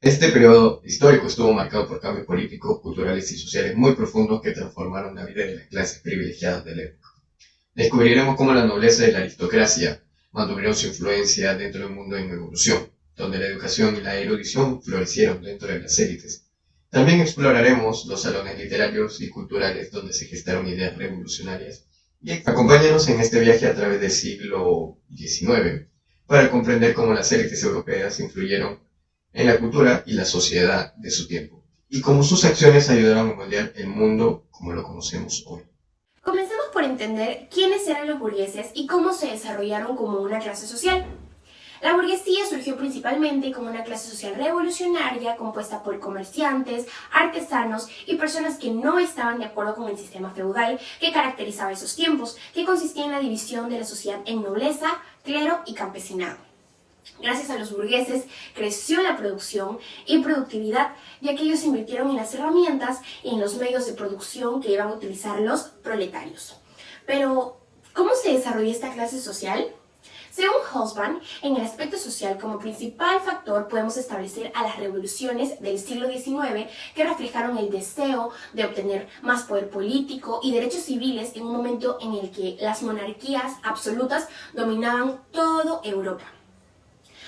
Este periodo histórico estuvo marcado por cambios políticos, culturales y sociales muy profundos que transformaron la vida de las clases privilegiadas del época. Descubriremos cómo la nobleza y la aristocracia mantuvieron su influencia dentro del mundo en evolución, donde la educación y la erudición florecieron dentro de las élites. También exploraremos los salones literarios y culturales donde se gestaron ideas revolucionarias. Y acompáñanos en este viaje a través del siglo XIX para comprender cómo las élites europeas influyeron en la cultura y la sociedad de su tiempo, y cómo sus acciones ayudaron a moldear el mundo como lo conocemos hoy. Comencemos por entender quiénes eran los burgueses y cómo se desarrollaron como una clase social. La burguesía surgió principalmente como una clase social revolucionaria compuesta por comerciantes, artesanos y personas que no estaban de acuerdo con el sistema feudal que caracterizaba esos tiempos, que consistía en la división de la sociedad en nobleza, clero y campesinado. Gracias a los burgueses creció la producción y productividad, ya que ellos invirtieron en las herramientas y en los medios de producción que iban a utilizar los proletarios. Pero, ¿cómo se desarrolló esta clase social? Según Hobsbawm, en el aspecto social como principal factor podemos establecer a las revoluciones del siglo XIX que reflejaron el deseo de obtener más poder político y derechos civiles en un momento en el que las monarquías absolutas dominaban toda Europa.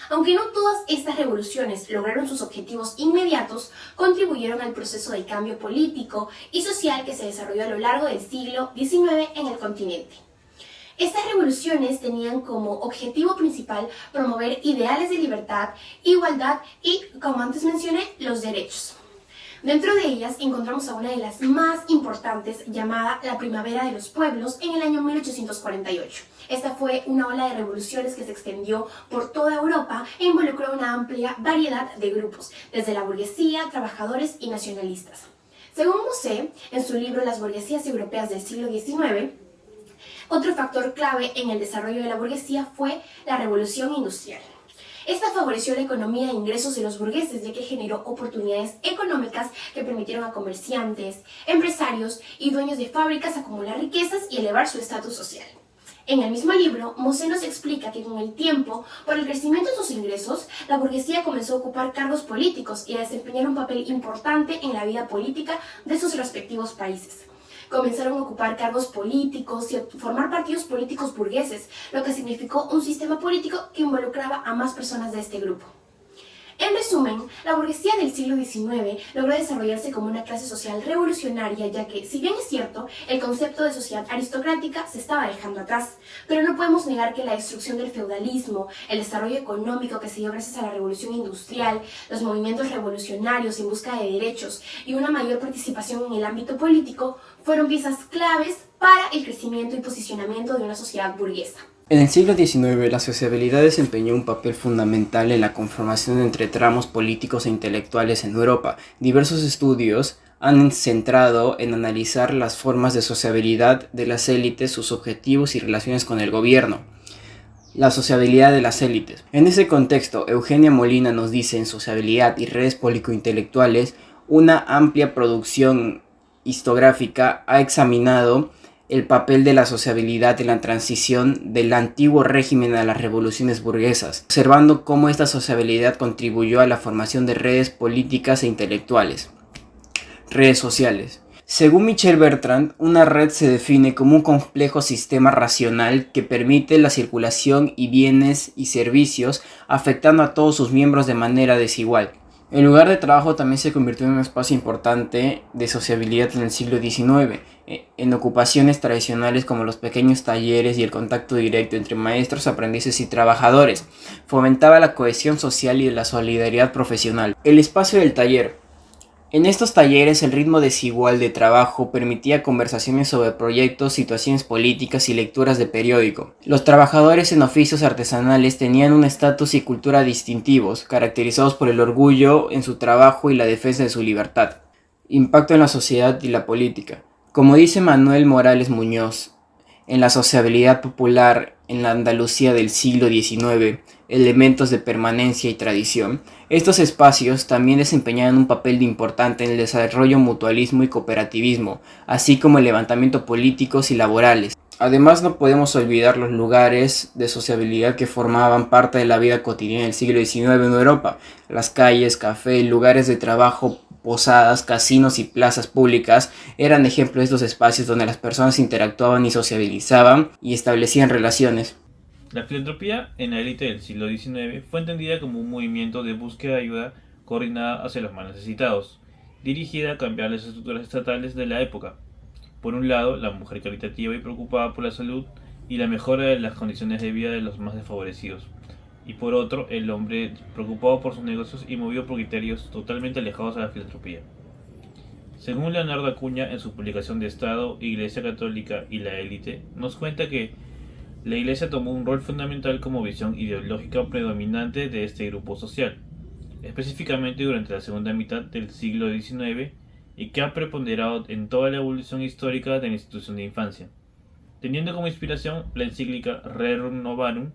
Aunque no todas estas revoluciones lograron sus objetivos inmediatos, contribuyeron al proceso de cambio político y social que se desarrolló a lo largo del siglo XIX en el continente. Estas revoluciones tenían como objetivo principal promover ideales de libertad, igualdad y, como antes mencioné, los derechos. Dentro de ellas encontramos a una de las más importantes, llamada la Primavera de los Pueblos, en el año 1848. Esta fue una ola de revoluciones que se extendió por toda Europa e involucró una amplia variedad de grupos, desde la burguesía, trabajadores y nacionalistas. Según Mosse, en su libro Las burguesías europeas del siglo XIX, otro factor clave en el desarrollo de la burguesía fue la revolución industrial. Esta favoreció la economía e ingresos de los burgueses, ya que generó oportunidades económicas que permitieron a comerciantes, empresarios y dueños de fábricas acumular riquezas y elevar su estatus social. En el mismo libro, Mosse nos explica que con el tiempo, por el crecimiento de sus ingresos, la burguesía comenzó a ocupar cargos políticos y a desempeñar un papel importante en la vida política de sus respectivos países. Comenzaron a ocupar cargos políticos y a formar partidos políticos burgueses, lo que significó un sistema político que involucraba a más personas de este grupo. En resumen, la burguesía del siglo XIX logró desarrollarse como una clase social revolucionaria, ya que, si bien es cierto, el concepto de sociedad aristocrática se estaba dejando atrás, pero no podemos negar que la destrucción del feudalismo, el desarrollo económico que se dio gracias a la revolución industrial, los movimientos revolucionarios en busca de derechos y una mayor participación en el ámbito político fueron piezas claves para el crecimiento y posicionamiento de una sociedad burguesa. En el siglo XIX, la sociabilidad desempeñó un papel fundamental en la conformación entre tramos políticos e intelectuales en Europa. Diversos estudios han centrado en analizar las formas de sociabilidad de las élites, sus objetivos y relaciones con el gobierno. La sociabilidad de las élites. En ese contexto, Eugenia Molina nos dice en Sociabilidad y redes político-intelectuales, una amplia producción historiográfica ha examinado el papel de la sociabilidad en la transición del antiguo régimen a las revoluciones burguesas, observando cómo esta sociabilidad contribuyó a la formación de redes políticas e intelectuales. Redes sociales. Según Michel Bertrand, una red se define como un complejo sistema racional que permite la circulación y bienes y servicios, afectando a todos sus miembros de manera desigual. El lugar de trabajo también se convirtió en un espacio importante de sociabilidad en el siglo XIX, en ocupaciones tradicionales como los pequeños talleres y el contacto directo entre maestros, aprendices y trabajadores. Fomentaba la cohesión social y la solidaridad profesional. El espacio del taller. En estos talleres el ritmo desigual de trabajo permitía conversaciones sobre proyectos, situaciones políticas y lecturas de periódico. Los trabajadores en oficios artesanales tenían un estatus y cultura distintivos, caracterizados por el orgullo en su trabajo y la defensa de su libertad. Impacto en la sociedad y la política. Como dice Manuel Morales Muñoz, en la sociabilidad popular en la Andalucía del siglo XIX, elementos de permanencia y tradición, estos espacios también desempeñaban un papel importante en el desarrollo mutualismo y cooperativismo, así como el levantamiento políticos y laborales. Además, no podemos olvidar los lugares de sociabilidad que formaban parte de la vida cotidiana del siglo XIX en Europa. Las calles, cafés, lugares de trabajo, posadas, casinos y plazas públicas eran ejemplos de estos espacios donde las personas interactuaban y sociabilizaban y establecían relaciones. La filantropía en la élite del siglo XIX fue entendida como un movimiento de búsqueda de ayuda coordinada hacia los más necesitados, dirigida a cambiar las estructuras estatales de la época. Por un lado, la mujer caritativa y preocupada por la salud y la mejora de las condiciones de vida de los más desfavorecidos. Y por otro, el hombre preocupado por sus negocios y movido por criterios totalmente alejados de la filantropía. Según Leonardo Acuña en su publicación de Estado, Iglesia Católica y la élite, nos cuenta que la Iglesia tomó un rol fundamental como visión ideológica predominante de este grupo social, específicamente durante la segunda mitad del siglo XIX, y que ha preponderado en toda la evolución histórica de la institución de infancia, teniendo como inspiración la encíclica Rerum Novarum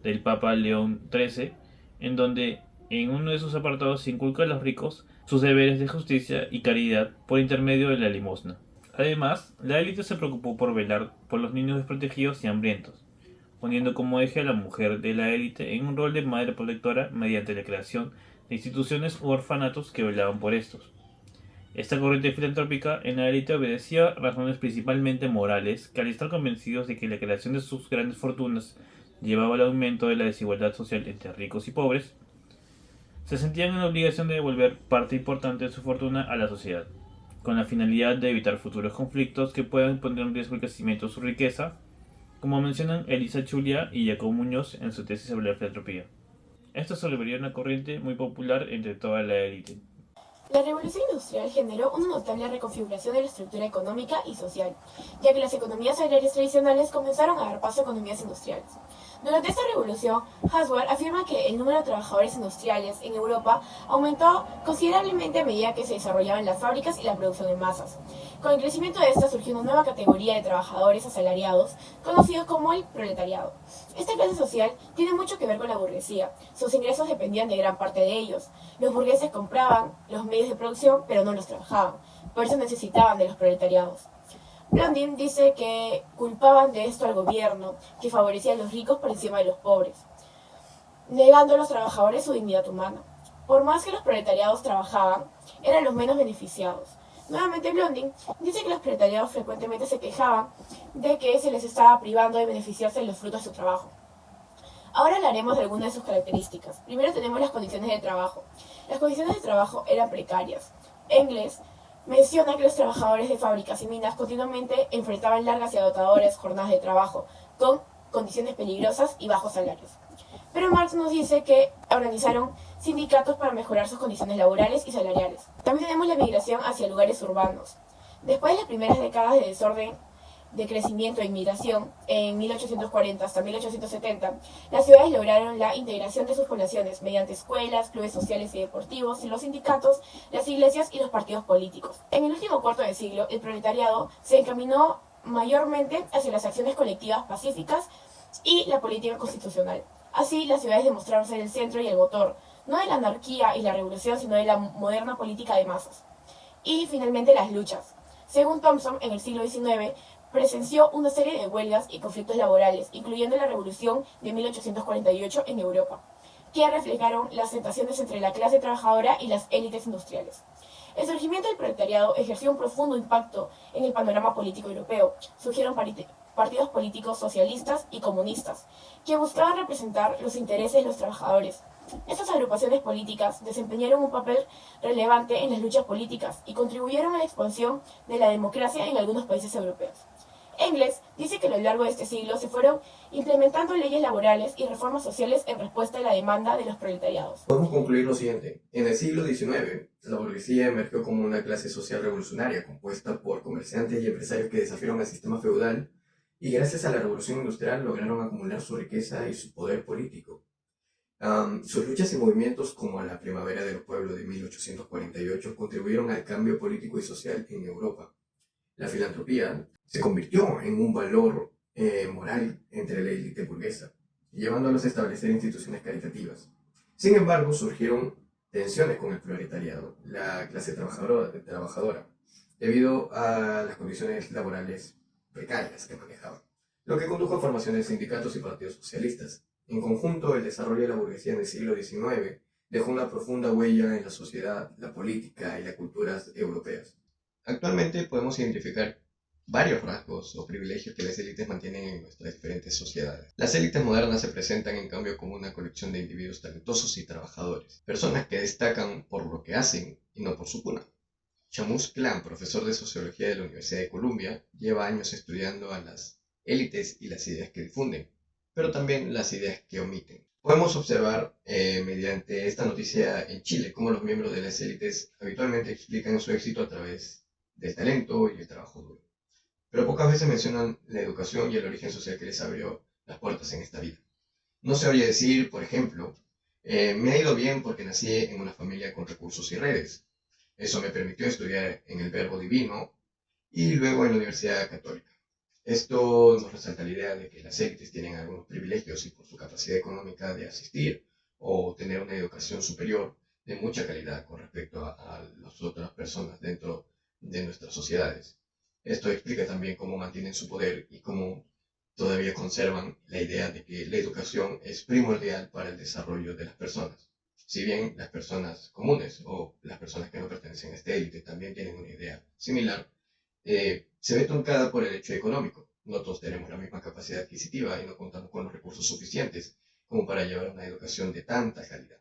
del Papa León XIII, en donde en uno de sus apartados se inculca a los ricos sus deberes de justicia y caridad por intermedio de la limosna. Además, la élite se preocupó por velar por los niños desprotegidos y hambrientos, poniendo como eje a la mujer de la élite en un rol de madre protectora mediante la creación de instituciones u orfanatos que velaban por estos. Esta corriente filantrópica en la élite obedecía razones principalmente morales, que al estar convencidos de que la creación de sus grandes fortunas llevaba al aumento de la desigualdad social entre ricos y pobres, se sentían en la obligación de devolver parte importante de su fortuna a la sociedad, con la finalidad de evitar futuros conflictos que puedan poner en riesgo el crecimiento de su riqueza, como mencionan Elisa Chulia y Jacobo Muñoz en su tesis sobre la filantropía. Esto se volvería una corriente muy popular entre toda la élite. La revolución industrial generó una notable reconfiguración de la estructura económica y social, ya que las economías agrarias tradicionales comenzaron a dar paso a economías industriales. Durante esta revolución, Haswell afirma que el número de trabajadores industriales en Europa aumentó considerablemente a medida que se desarrollaban las fábricas y la producción en masas. Con el crecimiento de esta surgió una nueva categoría de trabajadores asalariados, conocidos como el proletariado. Esta clase social tiene mucho que ver con la burguesía. Sus ingresos dependían de gran parte de ellos. Los burgueses compraban los medios de producción, pero no los trabajaban. Por eso necesitaban de los proletariados. Blondin dice que culpaban de esto al gobierno, que favorecía a los ricos por encima de los pobres, negando a los trabajadores su dignidad humana. Por más que los proletariados trabajaban, eran los menos beneficiados. Nuevamente Blondin dice que los proletariados frecuentemente se quejaban de que se les estaba privando de beneficiarse de los frutos de su trabajo. Ahora hablaremos de algunas de sus características. Primero tenemos las condiciones de trabajo. Las condiciones de trabajo eran precarias. Engels menciona que los trabajadores de fábricas y minas continuamente enfrentaban largas y agotadoras jornadas de trabajo, con condiciones peligrosas y bajos salarios. Pero Marx nos dice que organizaron sindicatos para mejorar sus condiciones laborales y salariales. También tenemos la migración hacia lugares urbanos. Después de las primeras décadas de desorden de crecimiento e inmigración, en 1840 hasta 1870, las ciudades lograron la integración de sus poblaciones mediante escuelas, clubes sociales y deportivos, los sindicatos, las iglesias y los partidos políticos. En el último cuarto de siglo, el proletariado se encaminó mayormente hacia las acciones colectivas pacíficas y la política constitucional. Así, las ciudades demostraron ser el centro y el motor, no de la anarquía y la revolución, sino de la moderna política de masas. Y, finalmente, las luchas. Según Thompson, en el siglo XIX, presenció una serie de huelgas y conflictos laborales, incluyendo la Revolución de 1848 en Europa, que reflejaron las tentaciones entre la clase trabajadora y las élites industriales. El surgimiento del proletariado ejerció un profundo impacto en el panorama político europeo. Surgieron partidos políticos socialistas y comunistas, que buscaban representar los intereses de los trabajadores. Estas agrupaciones políticas desempeñaron un papel relevante en las luchas políticas y contribuyeron a la expansión de la democracia en algunos países europeos. Engels dice que a lo largo de este siglo se fueron implementando leyes laborales y reformas sociales en respuesta a la demanda de los proletariados. Podemos concluir lo siguiente. En el siglo XIX, la burguesía emergió como una clase social revolucionaria compuesta por comerciantes y empresarios que desafiaron al sistema feudal y gracias a la revolución industrial lograron acumular su riqueza y su poder político. Sus luchas y movimientos como la Primavera de los Pueblos de 1848 contribuyeron al cambio político y social en Europa. La filantropía se convirtió en un valor moral entre la élite burguesa, llevándolos a establecer instituciones caritativas. Sin embargo, surgieron tensiones con el proletariado, la clase trabajadora, debido a las condiciones laborales precarias que manejaban. lo que condujo a formación de sindicatos y partidos socialistas. En conjunto, el desarrollo de la burguesía en el siglo XIX dejó una profunda huella en la sociedad, la política y las culturas europeas. Actualmente podemos identificar varios rasgos o privilegios que las élites mantienen en nuestras diferentes sociedades. Las élites modernas se presentan en cambio como una colección de individuos talentosos y trabajadores, personas que destacan por lo que hacen y no por su cuna. Shamus Clan, profesor de sociología de la Universidad de Columbia, lleva años estudiando a las élites y las ideas que difunden, pero también las ideas que omiten. Podemos observar mediante esta noticia en Chile cómo los miembros de las élites habitualmente explican su éxito a través del talento y el trabajo duro, pero pocas veces mencionan la educación y el origen social que les abrió las puertas en esta vida. No se oye decir, por ejemplo, me ha ido bien porque nací en una familia con recursos y redes. Eso me permitió estudiar en el Verbo Divino y luego en la Universidad Católica. Esto nos resalta la idea de que las élites tienen algunos privilegios y por su capacidad económica de asistir o tener una educación superior de mucha calidad con respecto a las otras personas dentro de nuestras sociedades. Esto explica también cómo mantienen su poder y cómo todavía conservan la idea de que la educación es primordial para el desarrollo de las personas. Si bien las personas comunes o las personas que no pertenecen a esta élite también tienen una idea similar, se ve truncada por el hecho económico. No todos tenemos la misma capacidad adquisitiva y no contamos con los recursos suficientes como para llevar una educación de tanta calidad.